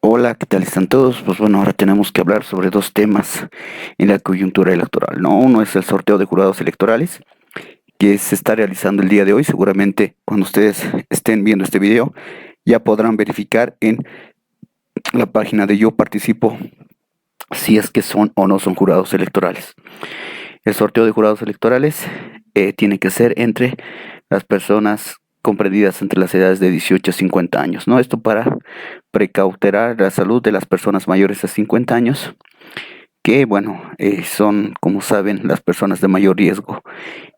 Hola, ¿qué tal están todos? Pues bueno, ahora tenemos que hablar sobre dos temas en la coyuntura electoral, ¿no? Uno es el sorteo de jurados electorales, que se está realizando el día de hoy. Seguramente cuando ustedes estén viendo este video, ya podrán verificar en la página de Yo Participo si es que son o no son jurados electorales. El sorteo de jurados electorales tiene que ser entre las personas comprendidas entre las edades de 18 a 50 años, ¿no? Esto para precautelar la salud de las personas mayores a 50 años, que, bueno, son, como saben, las personas de mayor riesgo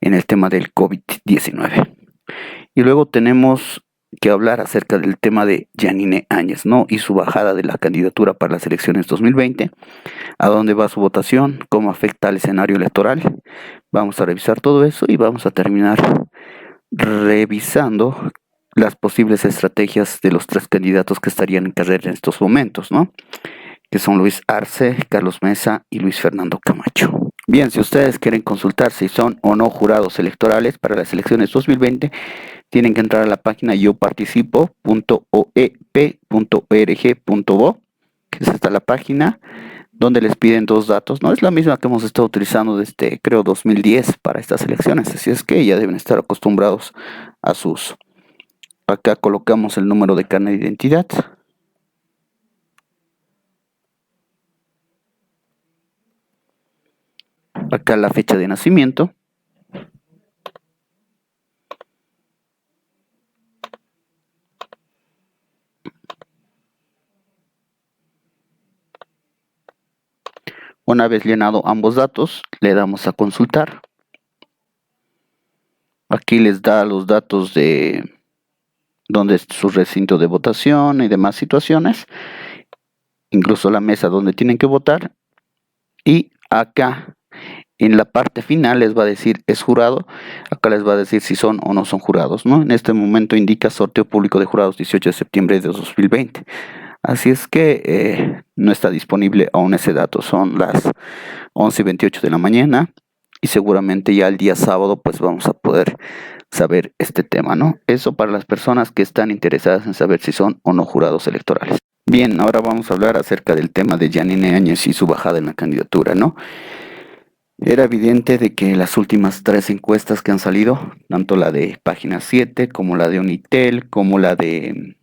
en el tema del COVID-19. Y luego tenemos que hablar acerca del tema de Yanine Áñez, ¿no? Y su bajada de la candidatura para las elecciones 2020, a dónde va su votación, cómo afecta al escenario electoral. Vamos a revisar todo eso y vamos a terminar revisando las posibles estrategias de los tres candidatos que estarían en carrera en estos momentos, ¿no? Que son Luis Arce, Carlos Mesa y Luis Fernando Camacho. Bien, si ustedes quieren consultar si son o no jurados electorales para las elecciones 2020, tienen que entrar a la página yoparticipo.oep.org.bo, que es esta la página donde les piden dos datos. No es la misma que hemos estado utilizando desde, creo, 2010 para estas elecciones, así es que ya deben estar acostumbrados a su uso. Acá colocamos el número de carnet de identidad. Acá la fecha de nacimiento. Una vez llenado ambos datos, le damos a consultar. Aquí les da los datos de dónde es su recinto de votación y demás situaciones, incluso la mesa donde tienen que votar. Y acá en la parte final les va a decir es jurado, acá les va a decir si son o no son jurados, ¿no? En este momento indica sorteo público de jurados 18 de septiembre de 2020. Así es que no está disponible aún ese dato, son las 11:28 de la mañana y seguramente ya el día sábado pues vamos a poder saber este tema, ¿no? Eso para las personas que están interesadas en saber si son o no jurados electorales. Bien, ahora vamos a hablar acerca del tema de Yanine Áñez y su bajada en la candidatura, ¿no? Era evidente de que las últimas tres encuestas que han salido, tanto la de Página 7 como la de Unitel, como la de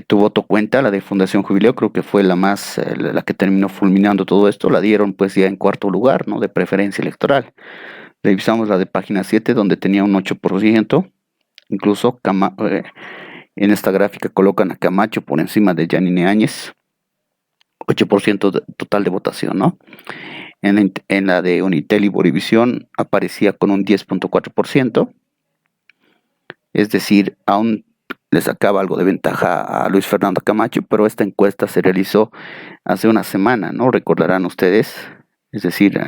Tu Voto Cuenta, la de Fundación Jubileo, creo que fue la que terminó fulminando todo esto, la dieron pues ya en cuarto lugar, ¿no? De preferencia electoral. Revisamos la de Página 7 donde tenía un 8%, incluso en esta gráfica colocan a Camacho por encima de Yanine Áñez, 8% total de votación, ¿no? En la de Unitel y Bolivisión aparecía con un 10.4%, es decir, aún le sacaba algo de ventaja a Luis Fernando Camacho, pero esta encuesta se realizó hace una semana, ¿no? Recordarán ustedes, es decir,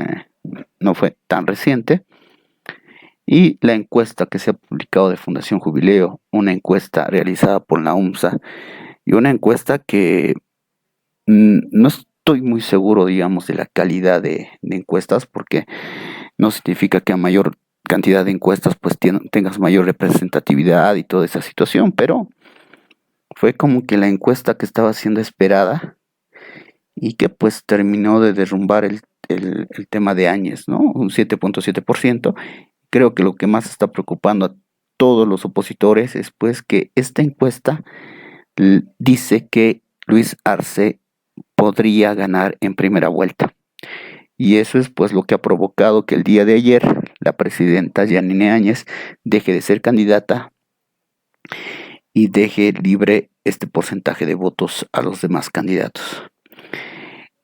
no fue tan reciente. Y la encuesta que se ha publicado de Fundación Jubileo, una encuesta realizada por la UMSA y una encuesta que no estoy muy seguro, digamos, de la calidad de encuestas, porque no significa que a mayor cantidad de encuestas pues tengas mayor representatividad y toda esa situación, pero fue como que la encuesta que estaba siendo esperada y que pues terminó de derrumbar el tema de Áñez, ¿no? Un 7.7%. Creo que lo que más está preocupando a todos los opositores es pues que esta encuesta dice que Luis Arce podría ganar en primera vuelta. Y eso es pues lo que ha provocado que el día de ayer la presidenta Yanine Áñez deje de ser candidata y deje libre este porcentaje de votos a los demás candidatos.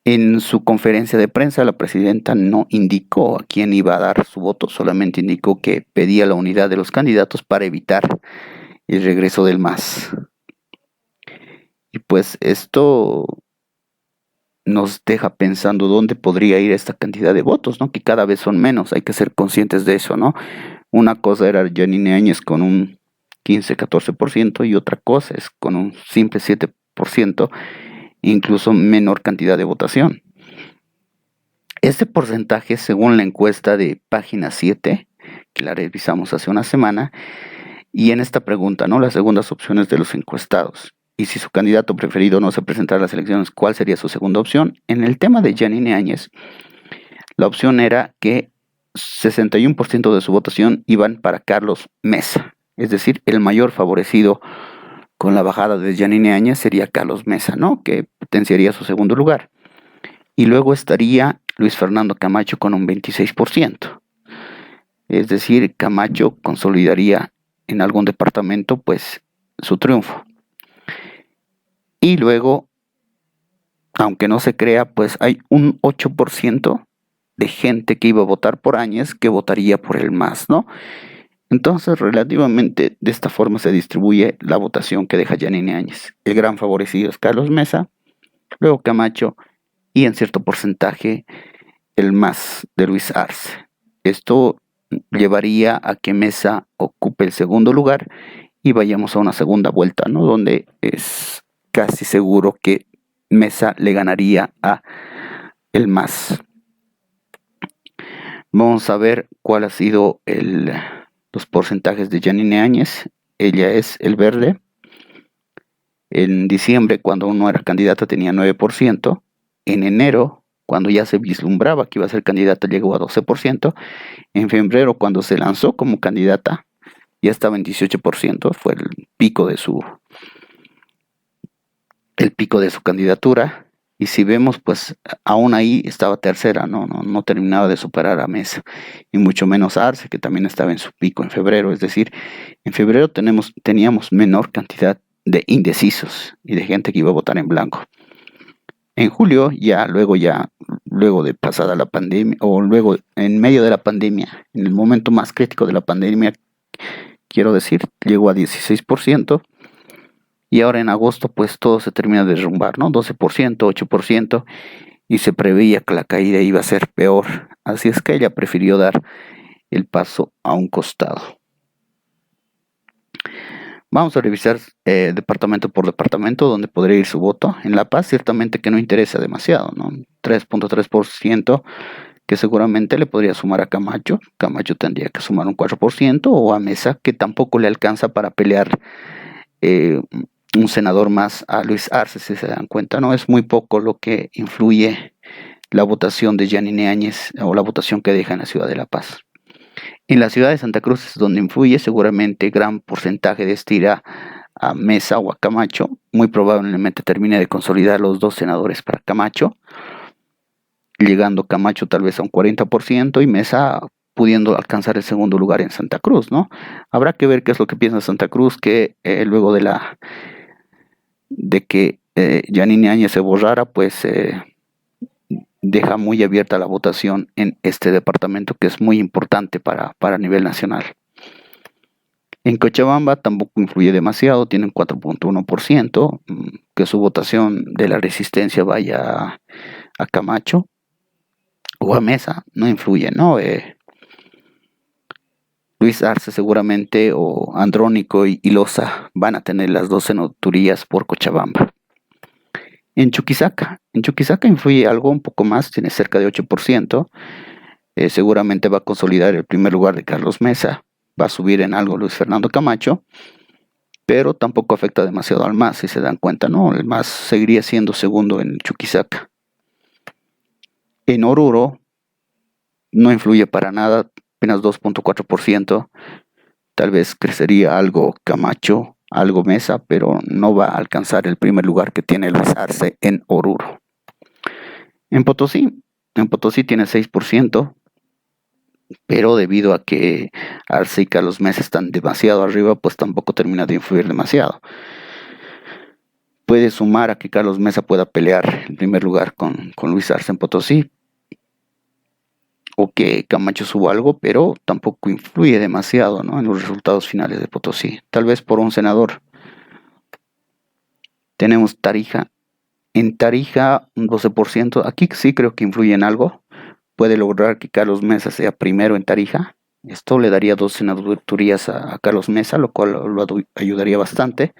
En su conferencia de prensa, la presidenta no indicó a quién iba a dar su voto, solamente indicó que pedía la unidad de los candidatos para evitar el regreso del MAS. Y pues esto nos deja pensando dónde podría ir esta cantidad de votos, ¿no? Que cada vez son menos, hay que ser conscientes de eso, ¿no? Una cosa era Yanine Áñez con un 15-14% y otra cosa es con un simple 7%, incluso menor cantidad de votación. Este porcentaje, según la encuesta de Página 7, que la revisamos hace una semana, y en esta pregunta, ¿no? Las segundas opciones de los encuestados, y si su candidato preferido no se presentara a las elecciones, ¿cuál sería su segunda opción? En el tema de Yanine Áñez, la opción era que 61% de su votación iban para Carlos Mesa, es decir, el mayor favorecido con la bajada de Yanine Áñez sería Carlos Mesa, ¿no? Que potenciaría su segundo lugar. Y luego estaría Luis Fernando Camacho con un 26%. Es decir, Camacho consolidaría en algún departamento pues su triunfo. Y luego, aunque no se crea, pues hay un 8% de gente que iba a votar por Áñez que votaría por el MAS, ¿no? Entonces, relativamente de esta forma se distribuye la votación que deja Yanine Áñez. El gran favorecido es Carlos Mesa, luego Camacho y en cierto porcentaje el MAS de Luis Arce. Esto llevaría a que Mesa ocupe el segundo lugar y vayamos a una segunda vuelta, ¿no? Donde es casi seguro que Mesa le ganaría a el MAS. Vamos a ver cuál ha sido los porcentajes de Yanine Áñez. Ella es el verde. En diciembre, cuando no era candidata, tenía 9%. En enero, cuando ya se vislumbraba que iba a ser candidata, llegó a 12%. En febrero, cuando se lanzó como candidata, ya estaba en 18%. Fue el pico de su candidatura. Y si vemos, pues aún ahí estaba tercera, no terminaba de superar a Mesa, y mucho menos a Arce, que también estaba en su pico en febrero. Es decir, en febrero teníamos menor cantidad de indecisos y de gente que iba a votar en blanco. En julio, luego de pasada la pandemia, o luego en medio de la pandemia, en el momento más crítico de la pandemia, quiero decir, llegó a 16%. Y ahora en agosto pues todo se termina de derrumbar, ¿no? 12%, 8%, y se preveía que la caída iba a ser peor. Así es que ella prefirió dar el paso a un costado. Vamos a revisar departamento por departamento donde podría ir su voto. En La Paz ciertamente que no interesa demasiado, ¿no? 3.3%, que seguramente le podría sumar a Camacho. Camacho tendría que sumar un 4%, o a Mesa, que tampoco le alcanza para pelear un senador más a Luis Arce, si se dan cuenta, ¿no? Es muy poco lo que influye la votación de Yanine Áñez o la votación que deja en la ciudad de La Paz. En la ciudad de Santa Cruz es donde influye, seguramente gran porcentaje de este irá a Mesa o a Camacho. Muy probablemente termine de consolidar los dos senadores para Camacho, llegando Camacho tal vez a un 40% y Mesa pudiendo alcanzar el segundo lugar en Santa Cruz, ¿no? Habrá que ver qué es lo que piensa Santa Cruz, que luego de que Yanine Áñez se borrara, pues deja muy abierta la votación en este departamento, que es muy importante para nivel nacional. En Cochabamba tampoco influye demasiado, tienen 4.1%, que su votación de la resistencia vaya a Camacho o a Mesa, no influye, ¿no? Luis Arce seguramente, o Andrónico y Loza van a tener las dos senaturías por Cochabamba. En Chuquisaca influye algo un poco más, tiene cerca de 8%. Seguramente va a consolidar el primer lugar de Carlos Mesa, va a subir en algo Luis Fernando Camacho, pero tampoco afecta demasiado al MAS, si se dan cuenta, ¿no? El MAS seguiría siendo segundo en Chuquisaca. En Oruro no influye para nada, apenas 2.4%, tal vez crecería algo Camacho, algo Mesa, pero no va a alcanzar el primer lugar que tiene Luis Arce en Oruro. En Potosí tiene 6%, pero debido a que Arce y Carlos Mesa están demasiado arriba, pues tampoco termina de influir demasiado. Puede sumar a que Carlos Mesa pueda pelear el primer lugar con Luis Arce en Potosí, o que Camacho suba algo, pero tampoco influye demasiado, ¿no?, en los resultados finales de Potosí. Tal vez por un senador. Tenemos Tarija. En Tarija un 12%. Aquí sí creo que influye en algo. Puede lograr que Carlos Mesa sea primero en Tarija. Esto le daría 2 senaturías a Carlos Mesa, lo cual lo ayudaría bastante.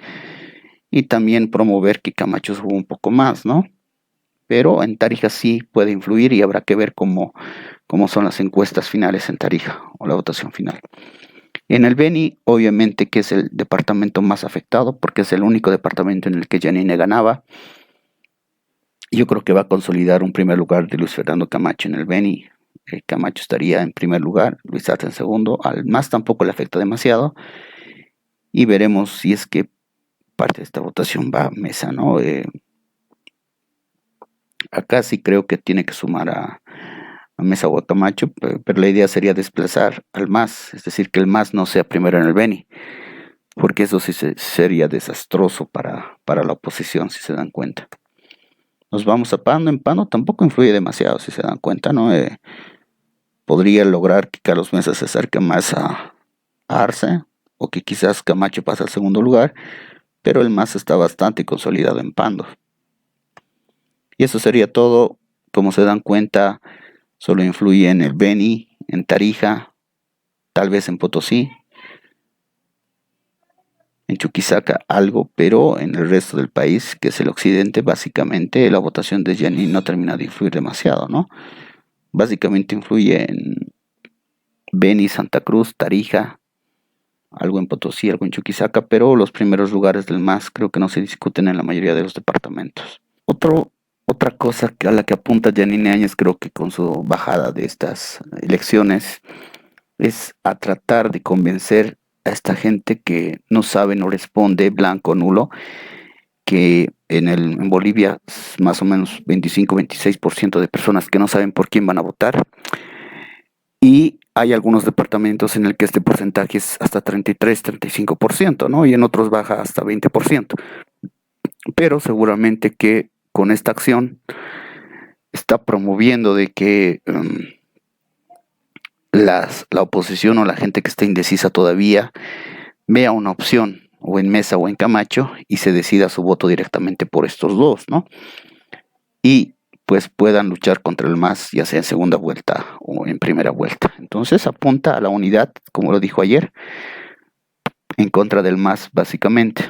Y también promover que Camacho suba un poco más, ¿no? Pero en Tarija sí puede influir, y habrá que ver cómo son las encuestas finales en Tarija, o la votación final. En el Beni, obviamente que es el departamento más afectado, porque es el único departamento en el que Janine ganaba. Yo creo que va a consolidar un primer lugar de Luis Fernando Camacho en el Beni. Camacho estaría en primer lugar, Luis Arce en segundo. Al MAS tampoco le afecta demasiado. Y veremos si es que parte de esta votación va a Mesa, ¿no? Acá sí creo que tiene que sumar a Mesa o a Camacho, pero la idea sería desplazar al MAS, es decir, que el MAS no sea primero en el Beni, porque eso sí sería desastroso para la oposición, si se dan cuenta. Nos vamos a Pando, en Pando tampoco influye demasiado, si se dan cuenta, ¿no? Podría lograr que Carlos Mesa se acerque más a Arce, o que quizás Camacho pase al segundo lugar, pero el MAS está bastante consolidado en Pando. Y eso sería todo. Como se dan cuenta, solo influye en el Beni, en Tarija, tal vez en Potosí, en Chuquisaca algo, pero en el resto del país, que es el occidente, básicamente la votación de Jenny no termina de influir demasiado, ¿no? Básicamente influye en Beni, Santa Cruz, Tarija, algo en Potosí, algo en Chuquisaca, pero los primeros lugares del MAS creo que no se discuten en la mayoría de los departamentos. Otra cosa a la que apunta Janine Áñez, creo que con su bajada de estas elecciones, es a tratar de convencer a esta gente que no sabe, no responde, blanco, nulo, que en Bolivia es más o menos 25-26% de personas que no saben por quién van a votar, y hay algunos departamentos en el que este porcentaje es hasta 33-35%, ¿no? Y en otros baja hasta 20%. Pero seguramente que con esta acción está promoviendo de que la oposición o la gente que está indecisa todavía vea una opción o en Mesa o en Camacho y se decida su voto directamente por estos dos, ¿no? Y pues puedan luchar contra el MAS, ya sea en segunda vuelta o en primera vuelta. Entonces apunta a la unidad, como lo dijo ayer, en contra del MAS básicamente.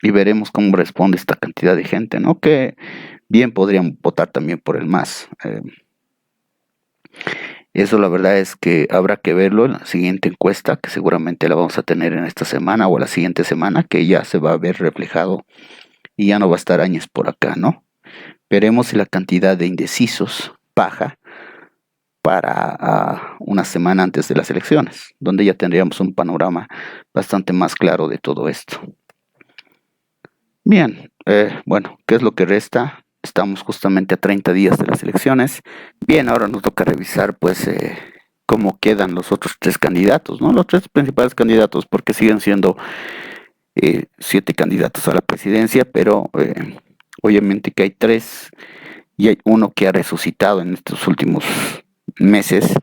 Y veremos cómo responde esta cantidad de gente, ¿no? Que bien podrían votar también por el MAS. Eso la verdad es que habrá que verlo en la siguiente encuesta, que seguramente la vamos a tener en esta semana o la siguiente semana, que ya se va a ver reflejado y ya no va a estar Áñez por acá, ¿no? Veremos si la cantidad de indecisos baja para una semana antes de las elecciones, donde ya tendríamos un panorama bastante más claro de todo esto. Bien, bueno, ¿qué es lo que resta? Estamos justamente a 30 días de las elecciones. Bien, ahora nos toca revisar pues cómo quedan los otros tres candidatos, ¿no? Los tres principales candidatos, porque siguen siendo 7 candidatos a la presidencia, pero obviamente que hay 3 y hay uno que ha resucitado en estos últimos meses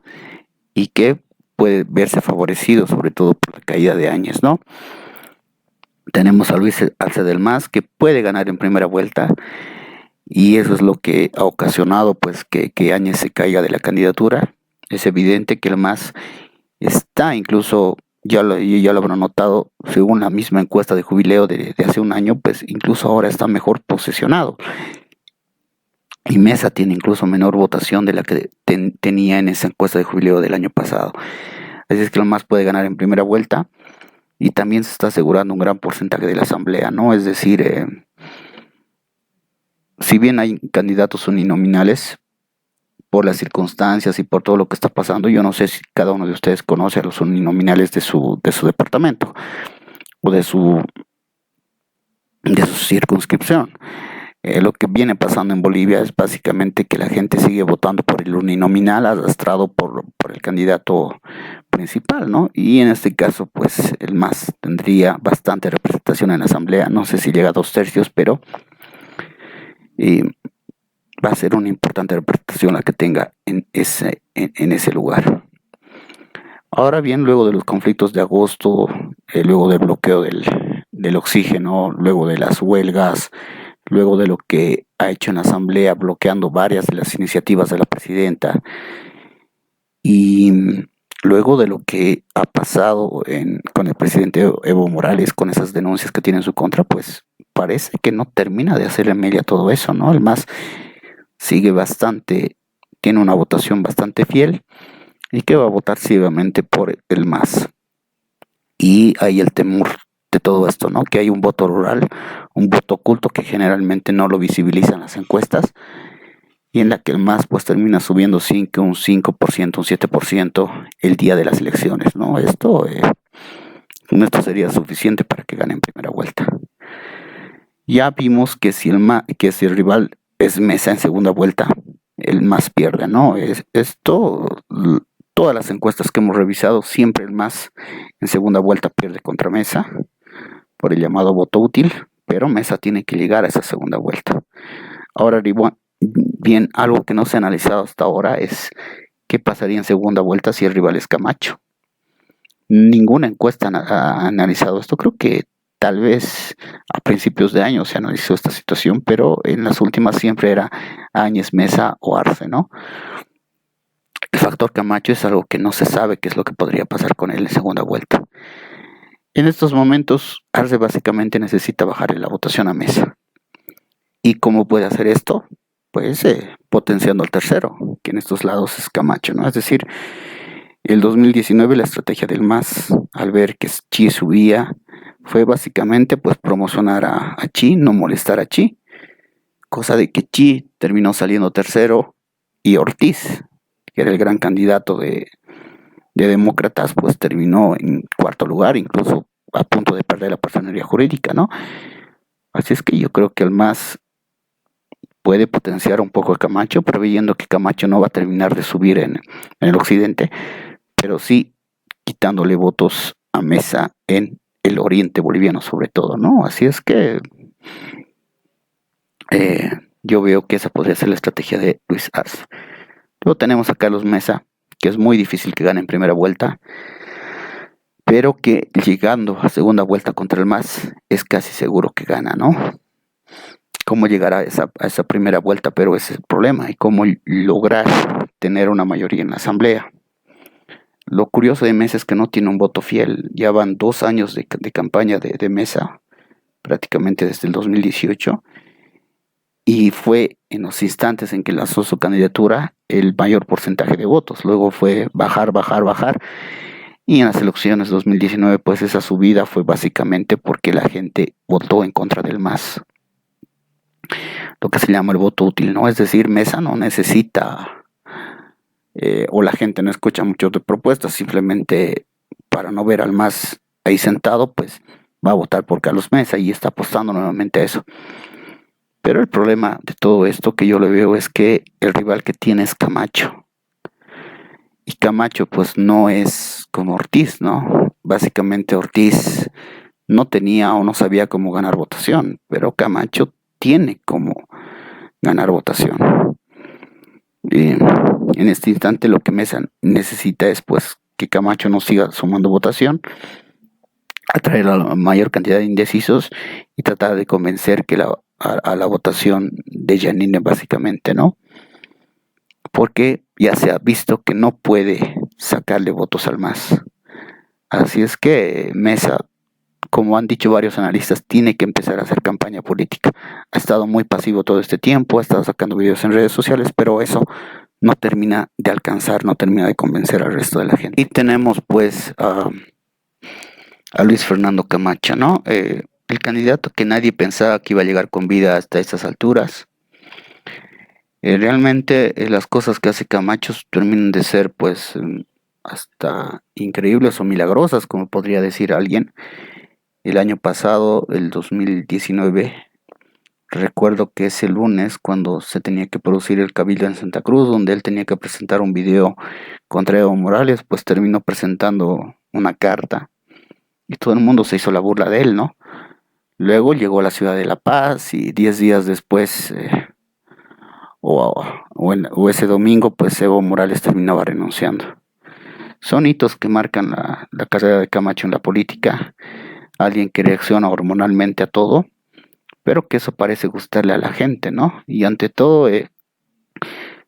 y que puede verse favorecido sobre todo por la caída de Áñez, ¿no? Tenemos a Luis Arce del MAS, que puede ganar en primera vuelta, y eso es lo que ha ocasionado pues que Áñez se caiga de la candidatura. Es evidente que el MAS está incluso, ya lo habrán notado, según la misma encuesta de jubileo de hace un año, pues incluso ahora está mejor posicionado. Y Mesa tiene incluso menor votación de la que tenía en esa encuesta de jubileo del año pasado. Así es que el MAS puede ganar en primera vuelta y también se está asegurando un gran porcentaje de la asamblea, ¿no? Es decir, si bien hay candidatos uninominales, por las circunstancias y por todo lo que está pasando, yo no sé si cada uno de ustedes conoce a los uninominales de su departamento o de su circunscripción. Lo que viene pasando en Bolivia es básicamente que la gente sigue votando por el uninominal arrastrado por el candidato principal, ¿no? Y en este caso, pues el MAS tendría bastante representación en la asamblea, no sé si llega a 2/3, pero va a ser una importante representación la que tenga en ese lugar. Ahora bien, luego de los conflictos de agosto, luego del bloqueo del oxígeno, luego de las huelgas, luego de lo que ha hecho en la asamblea bloqueando varias de las iniciativas de la presidenta, y luego de lo que ha pasado con el presidente Evo Morales, con esas denuncias que tiene en su contra, pues parece que no termina de hacerle media todo eso, ¿no? El MAS sigue tiene una votación bastante fiel y que va a votar ciegamente por el MAS. y hay el temor de todo esto, ¿no? Que hay un voto rural, un voto oculto que generalmente no lo visibilizan las encuestas y en la que el MAS pues termina subiendo un 5%, un 7% el día de las elecciones, ¿no? Esto sería suficiente para que gane en primera vuelta. Ya vimos que si el rival es Mesa en segunda vuelta, el MAS pierde, ¿no? Todas las encuestas que hemos revisado, siempre el MAS en segunda vuelta pierde contra Mesa por el llamado voto útil, pero Mesa tiene que llegar a esa segunda vuelta. Ahora, bien, algo que no se ha analizado hasta ahora es qué pasaría en segunda vuelta si el rival es Camacho. Ninguna encuesta ha analizado esto. Creo que tal vez a principios de año se analizó esta situación, pero en las últimas siempre era Áñez, Mesa o Arce, ¿no? El factor Camacho es algo que no se sabe qué es lo que podría pasar con él en segunda vuelta. En estos momentos, Arce básicamente necesita bajarle la votación a Mesa. ¿Y cómo puede hacer esto? Pues potenciando al tercero, que en estos lados es Camacho, ¿no? Es decir, el 2019 la estrategia del MAS, al ver que Chi subía, fue básicamente pues promocionar a Chi, no molestar a Chi, cosa de que Chi terminó saliendo tercero y Ortiz, que era el gran candidato de demócratas, pues terminó en cuarto lugar, incluso a punto de perder la personería jurídica, ¿no? Así es que yo creo que el MAS puede potenciar un poco a Camacho, previendo que Camacho no va a terminar de subir en el occidente, pero sí quitándole votos a Mesa en el oriente boliviano sobre todo, ¿no? Así es que yo veo que esa podría ser la estrategia de Luis Arce. Luego tenemos a Carlos Mesa, que es muy difícil que gane en primera vuelta, pero que llegando a segunda vuelta contra el MAS es casi seguro que gana, ¿no? ¿Cómo llegar a esa primera vuelta? Pero ese es el problema, y cómo lograr tener una mayoría en la asamblea. Lo curioso de Mesa es que no tiene un voto fiel. Ya van 2 años de campaña de Mesa, prácticamente desde el 2018, y fue en los instantes en que lanzó su candidatura el mayor porcentaje de votos. Luego fue bajar, y en las elecciones 2019 pues esa subida fue básicamente porque la gente votó en contra del MAS, lo que se llama el voto útil, ¿no? Es decir, Mesa no necesita o la gente no escucha mucho de propuestas, simplemente para no ver al MAS ahí sentado, pues va a votar por Carlos Mesa y está apostando nuevamente a eso. Pero el problema de todo esto que yo le veo es que el rival que tiene es Camacho. Y Camacho pues no es como Ortiz, ¿no? Básicamente Ortiz no tenía o no sabía cómo ganar votación, pero Camacho tiene cómo ganar votación. Y en este instante lo que Mesa necesita es pues que Camacho no siga sumando votación, atraer a la mayor cantidad de indecisos y tratar de convencer que a la votación de Janine básicamente, ¿no? Porque ya se ha visto que no puede sacarle votos al MAS. Así es que Mesa, como han dicho varios analistas, tiene que empezar a hacer campaña política. Ha estado muy pasivo todo este tiempo, ha estado sacando videos en redes sociales, pero eso no termina de alcanzar, no termina de convencer al resto de la gente. Y tenemos pues a Luis Fernando Camacho, ¿no? El candidato que nadie pensaba que iba a llegar con vida hasta estas alturas. Realmente las cosas que hace Camacho terminan de ser pues hasta increíbles o milagrosas, como podría decir alguien. El año pasado, el 2019, recuerdo que ese lunes, cuando se tenía que producir el cabildo en Santa Cruz, donde él tenía que presentar un video contra Evo Morales, pues terminó presentando una carta y todo el mundo se hizo la burla de él, ¿no? Luego llegó a la ciudad de La Paz y 10 días después, o ese domingo, pues Evo Morales terminaba renunciando. Son hitos que marcan la carrera de Camacho en la política, alguien que reacciona hormonalmente a todo, pero que eso parece gustarle a la gente, ¿no? Y ante todo,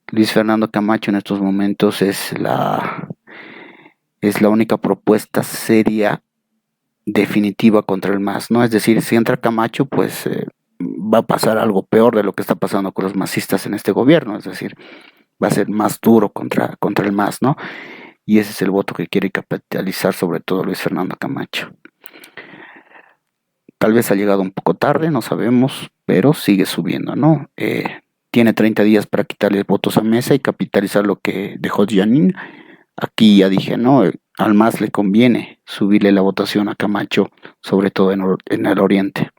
Luis Fernando Camacho en estos momentos es la única propuesta seria, definitiva contra el MAS, ¿no? Es decir, si entra Camacho, pues va a pasar algo peor de lo que está pasando con los masistas en este gobierno, es decir, va a ser más duro contra el MAS, ¿no? y ese es el voto que quiere capitalizar sobre todo Luis Fernando Camacho. Tal vez ha llegado un poco tarde, no sabemos, pero sigue subiendo, ¿no? Tiene 30 días para quitarle votos a Mesa y capitalizar lo que dejó Giannin. Aquí ya dije, ¿no? Al MAS le conviene subirle la votación a Camacho, sobre todo en el oriente.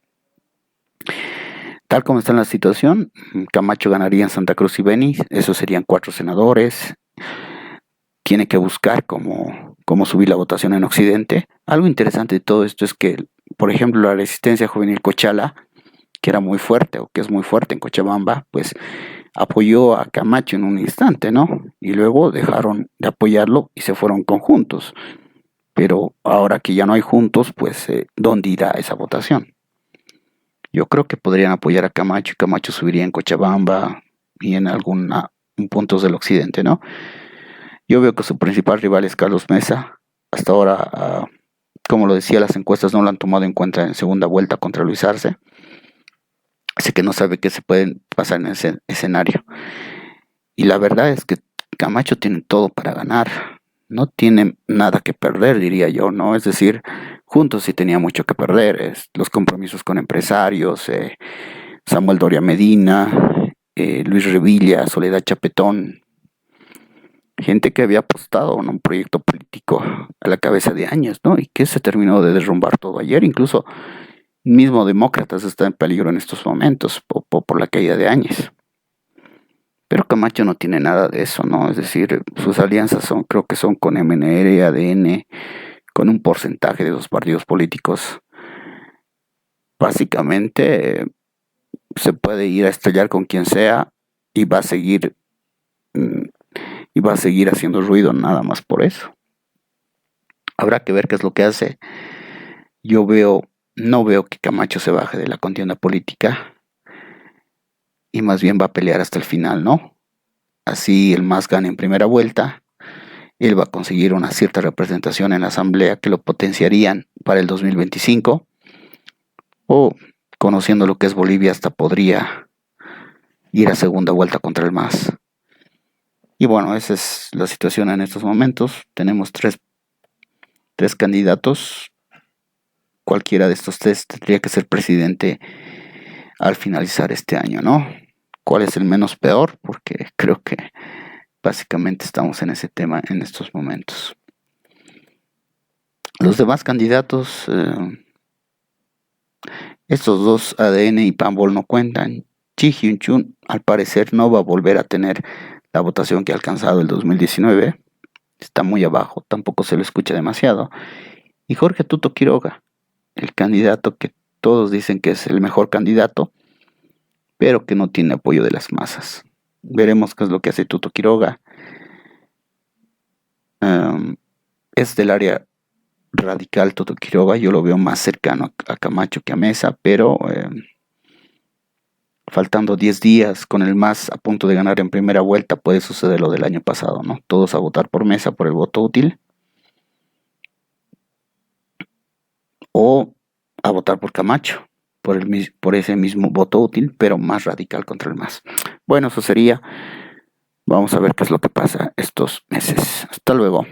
Tal como está la situación, Camacho ganaría en Santa Cruz y Beni, esos serían 4 senadores. Tiene que buscar cómo subir la votación en Occidente. Algo interesante de todo esto es que, por ejemplo, la resistencia juvenil Cochala, que era muy fuerte o que es muy fuerte en Cochabamba, pues apoyó a Camacho en un instante, ¿no? Y luego dejaron de apoyarlo y se fueron conjuntos. Pero ahora que ya no hay juntos, pues ¿dónde irá esa votación? Yo creo que podrían apoyar a Camacho y Camacho subiría en Cochabamba y en puntos del occidente, ¿no? Yo veo que su principal rival es Carlos Mesa. Hasta ahora, como lo decía, las encuestas no lo han tomado en cuenta en segunda vuelta contra Luis Arce. Así que no sabe qué se puede pasar en ese escenario. Y la verdad es que Camacho tiene todo para ganar. No tiene nada que perder, diría yo, ¿no? Es decir, juntos sí tenía mucho que perder. Los compromisos con empresarios, Samuel Doria Medina, Luis Revilla, Soledad Chapetón. Gente que había apostado en un proyecto político a la cabeza de años, ¿no? Y que se terminó de derrumbar todo ayer. Incluso mismo Demócratas está en peligro en estos momentos por la caída de Áñez. Pero Camacho no tiene nada de eso, ¿no? Es decir, sus alianzas creo que son con MNR, ADN, con un porcentaje de los partidos políticos. Básicamente se puede ir a estrellar con quien sea y va a seguir haciendo ruido nada más por eso. Habrá que ver qué es lo que hace. No veo que Camacho se baje de la contienda política y más bien va a pelear hasta el final, ¿no? Así el MAS gane en primera vuelta, él va a conseguir una cierta representación en la asamblea que lo potenciarían para el 2025, o conociendo lo que es Bolivia hasta podría ir a segunda vuelta contra el MAS. Y bueno, esa es la situación en estos momentos. Tenemos tres candidatos. Cualquiera de estos tres tendría que ser presidente al finalizar este año, ¿no? ¿Cuál es el menos peor? Porque creo que básicamente estamos en ese tema en estos momentos. Los demás candidatos, estos dos, ADN y Pambol, no cuentan. Chi Hyun-chun al parecer no va a volver a tener la votación que ha alcanzado el 2019. Está muy abajo, tampoco se lo escucha demasiado. Y Jorge Tuto Quiroga, el candidato que todos dicen que es el mejor candidato, pero que no tiene apoyo de las masas. Veremos qué es lo que hace Tuto Quiroga. Es del área radical Tuto Quiroga. Yo lo veo más cercano a Camacho que a Mesa, pero faltando 10 días con el MAS a punto de ganar en primera vuelta, puede suceder lo del año pasado, ¿no? Todos a votar por Mesa por el voto útil, o a votar por Camacho por ese mismo voto útil, pero más radical contra el MAS. Bueno, eso sería. Vamos a ver qué es lo que pasa estos meses. Hasta luego.